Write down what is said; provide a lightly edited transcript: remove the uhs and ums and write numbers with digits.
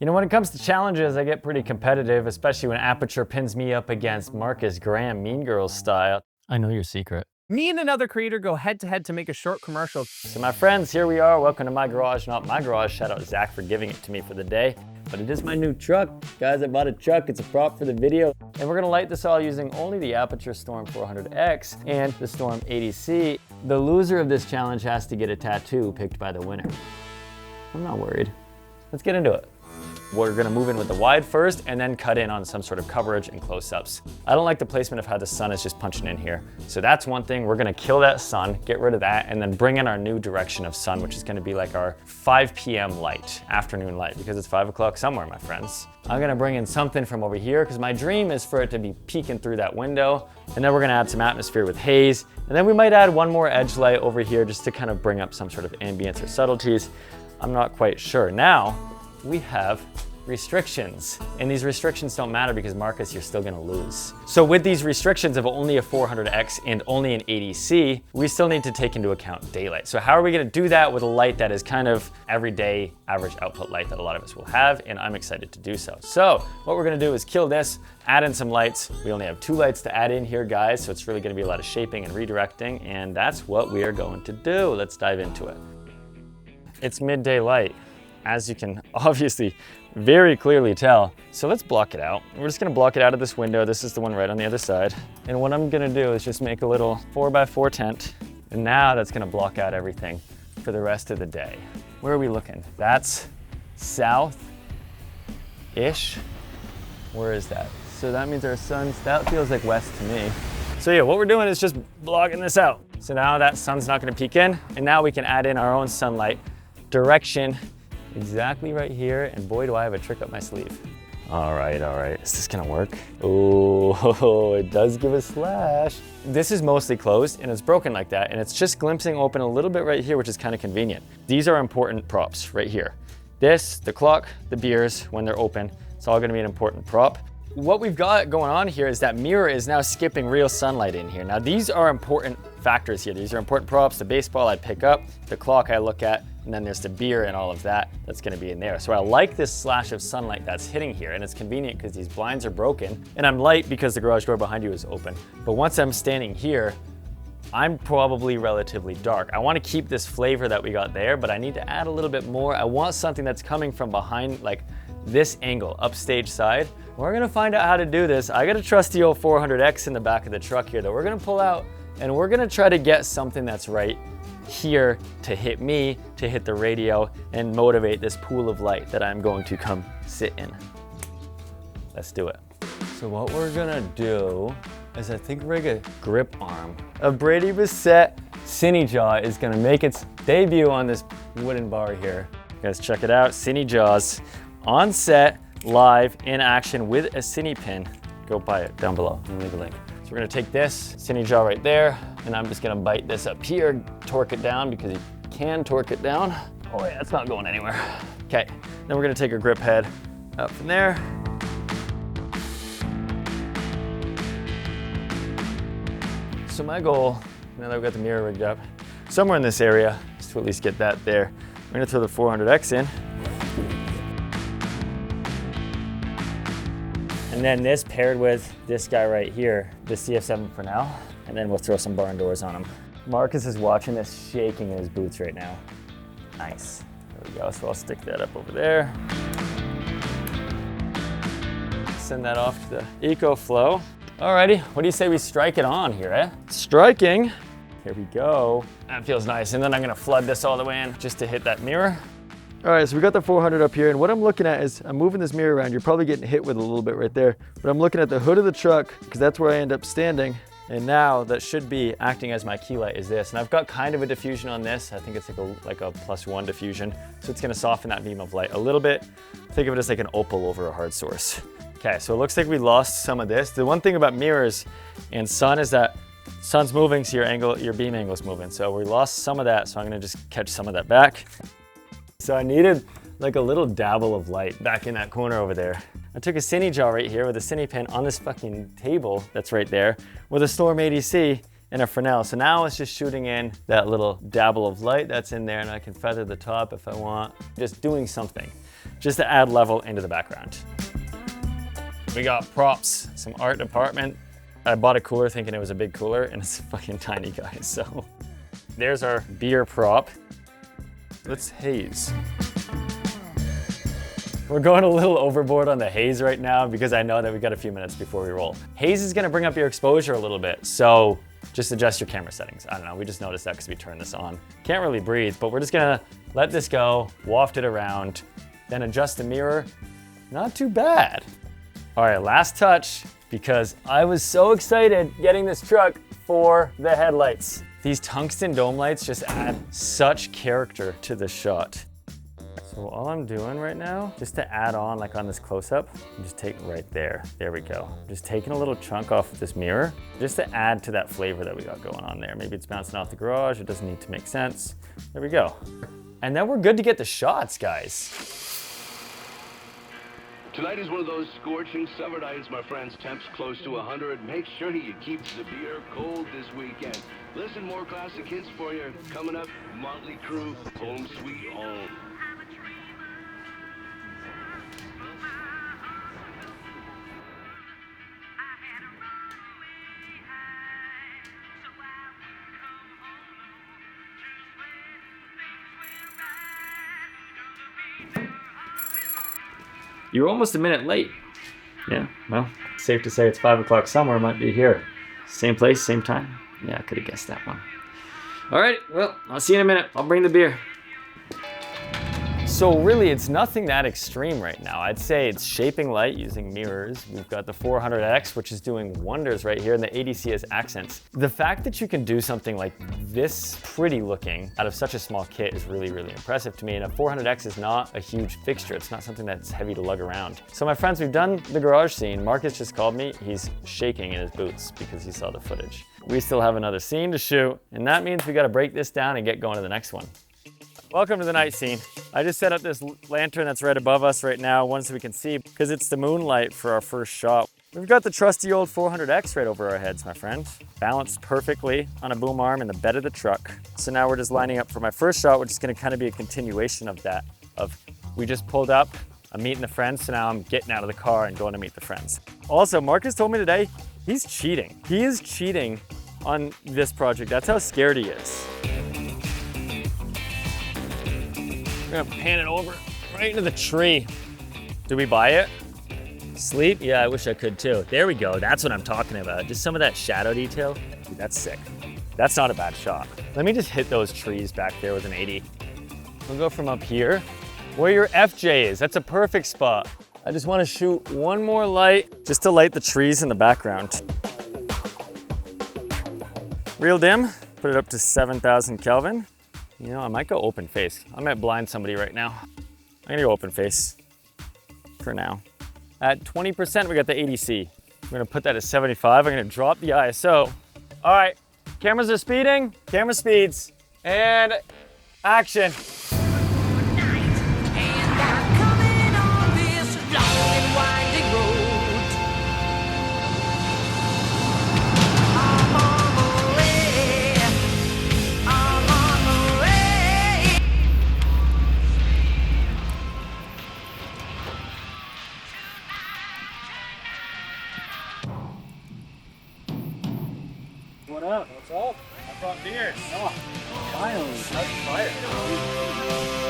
You know, when it comes to challenges, I get pretty competitive, especially when Aputure pins me up against Marcus Graham, Mean Girls style. I know your secret. Me and another creator go head to head to make a short commercial. So my friends, here we are. Welcome to my garage, not my garage. Shout out to Zach for giving it to me for the day. But it is my new truck. Guys, I bought a truck. It's a prop for the video. And we're gonna light this all using only the Aputure Storm 400X and the Storm 80C. The loser of this challenge has to get a tattoo picked by the winner. I'm not worried. Let's get into it. We're gonna move in with the wide first and then cut in on some sort of coverage and close-ups. I don't like the placement of how the sun is just punching in here. So that's one thing. We're gonna kill that sun, get rid of that, and then bring in our new direction of sun, which is gonna be like our 5 p.m. light, afternoon light, because it's 5 o'clock somewhere, my friends. I'm gonna bring in something from over here because my dream is for it to be peeking through that window. And then we're gonna add some atmosphere with haze. And then we might add one more edge light over here just to kind of bring up some sort of ambience or subtleties. I'm not quite sure. Now, we have restrictions. And these restrictions don't matter because Marcus, you're still gonna lose. So with these restrictions of only a 400X and only an 80C, we still need to take into account daylight. So how are we gonna do that with a light that is kind of everyday average output light that a lot of us will have, and I'm excited to do so. So what we're gonna do is kill this, add in some lights. We only have 2 lights to add in here, guys, so it's really gonna be a lot of shaping and redirecting, and that's what we are going to do. Let's dive into it. It's midday light, as you can obviously very clearly tell. So let's block it out. We're just gonna block it out of this window. This is the one right on the other side. And what I'm gonna do is just make a little 4x4 tent. And now that's gonna block out everything for the rest of the day. Where are we looking? That's south-ish. Where is that? So that means our sun's, that feels like west to me. So yeah, what we're doing is just blocking this out. So now that sun's not gonna peek in, and now we can add in our own sunlight direction exactly right here, and boy, do I have a trick up my sleeve. All right, is this gonna work? Oh, it does give a slash. This is mostly closed, and it's broken like that, and it's just glimpsing open a little bit right here, which is kind of convenient. These are important props right here. This, the clock, the beers, when they're open, it's all gonna be an important prop. What we've got going on here is that mirror is now skipping real sunlight in here. Now these are important factors here. These are important props. The baseball I pick up, the clock I look at, and then there's the beer and all of that that's gonna be in there. So I like this slash of sunlight that's hitting here, and it's convenient because these blinds are broken, and I'm light because the garage door behind you is open. But once I'm standing here, I'm probably relatively dark. I wanna keep this flavor that we got there, but I need to add a little bit more. I want something that's coming from behind, like this angle, upstage side. We're gonna find out how to do this. I got a trusty old 400X in the back of the truck here that we're gonna pull out, and we're gonna try to get something that's right here to hit me, to hit the radio, and motivate this pool of light that I'm going to come sit in. Let's do it. So what we're gonna do is I think rig a grip arm. A Brady Bessette Cine Jaw is gonna make its debut on this wooden bar here. You guys check it out, Cine Jaws on set, live, in action with a Cine pin. Go buy it down below, I'll leave a link. So we're gonna take this Cine Jaw right there, and I'm just gonna bite this up here, torque it down because you can torque it down. Oh yeah, it's not going anywhere. Okay, then we're gonna take our grip head out from there. So my goal, now that we've got the mirror rigged up, somewhere in this area, is to at least get that there. We're gonna throw the 400X in. And then this paired with this guy right here, the CF7 for now, and then we'll throw some barn doors on him. Marcus is watching this shaking in his boots right now. Nice, there we go, so I'll stick that up over there. Send that off to the EcoFlow. Alrighty, what do you say we strike it on here, eh? Striking, here we go. That feels nice, and then I'm gonna flood this all the way in just to hit that mirror. All right, so we got the 400 up here, and what I'm looking at is, I'm moving this mirror around. You're probably getting hit with a little bit right there, but I'm looking at the hood of the truck, because that's where I end up standing. And now that should be acting as my key light is this. And I've got kind of a diffusion on this. I think it's like a +1 diffusion. So it's gonna soften that beam of light a little bit. Think of it as like an opal over a hard source. Okay, so it looks like we lost some of this. The one thing about mirrors and sun is that sun's moving, so your beam angle's moving. So we lost some of that, so I'm gonna just catch some of that back. So I needed like a little dabble of light back in that corner over there. I took a Cine Jaw right here with a Cine pin on this fucking table that's right there with a Storm 80C and a Fresnel. So now it's just shooting in that little dabble of light that's in there, and I can feather the top if I want. Just doing something. just to add level into the background. We got props, some art department. I bought a cooler thinking it was a big cooler, and it's fucking tiny, guys, so. There's our beer prop. Let's haze. We're going a little overboard on the haze right now because I know that we've got a few minutes before we roll. Haze is gonna bring up your exposure a little bit, so just adjust your camera settings. I don't know, we just noticed that because we turned this on. Can't really breathe, but we're just gonna let this go, waft it around, then adjust the mirror. Not too bad. All right, last touch, because I was so excited getting this truck for the headlights. These tungsten dome lights just add such character to the shot. So all I'm doing right now, just to add on, like on this close-up, I'm just taking right there. There we go. Just taking a little chunk off of this mirror, just to add to that flavor that we got going on there. Maybe it's bouncing off the garage, it doesn't need to make sense. There we go. And then we're good to get the shots, guys. Tonight is one of those scorching summer nights, my friends. Temps close to 100. Make sure you keep the beer cold this weekend. Listen, more classic hits for you. Coming up, Motley Crue, Home Sweet Home. You were almost a minute late. Yeah, well, safe to say it's 5 o'clock somewhere, might be here. Same place, same time. Yeah, I could have guessed that one. All right, well, I'll see you in a minute. I'll bring the beer. So really, it's nothing that extreme right now. I'd say it's shaping light using mirrors. We've got the 400X, which is doing wonders right here, and the ADC has accents. The fact that you can do something like this pretty looking out of such a small kit is really, really impressive to me. And a 400X is not a huge fixture. It's not something that's heavy to lug around. So my friends, we've done the garage scene. Marcus just called me. He's shaking in his boots because he saw the footage. We still have another scene to shoot, and that means we got to break this down and get going to the next one. Welcome to the night scene. I just set up this lantern that's right above us right now, one so we can see, because it's the moonlight for our first shot. We've got the trusty old 400X right over our heads, my friend. Balanced perfectly on a boom arm in the bed of the truck. So now we're just lining up for my first shot, which is gonna kind of be a continuation of that. We just pulled up, I'm meeting the friends, so now I'm getting out of the car and going to meet the friends. Also, Marcus told me today, he's cheating. He is cheating on this project. That's how scared he is. We're gonna pan it over right into the tree. Did we buy it? Sleep? Yeah, I wish I could too. There we go, that's what I'm talking about. Just some of that shadow detail. Dude, that's sick. That's not a bad shot. Let me just hit those trees back there with an 80. We'll go from up here, where your FJ is. That's a perfect spot. I just wanna shoot one more light, just to light the trees in the background. Real dim, put it up to 7,000 Kelvin. You know, I might go open face. I might blind somebody right now. I'm gonna go open face for now. At 20%, we got the ADC. I'm gonna put that at 75. I'm gonna drop the ISO. All right, cameras are speeding, camera speeds, and action. What up? What's up? I brought beer. Oh, finally. That's fire.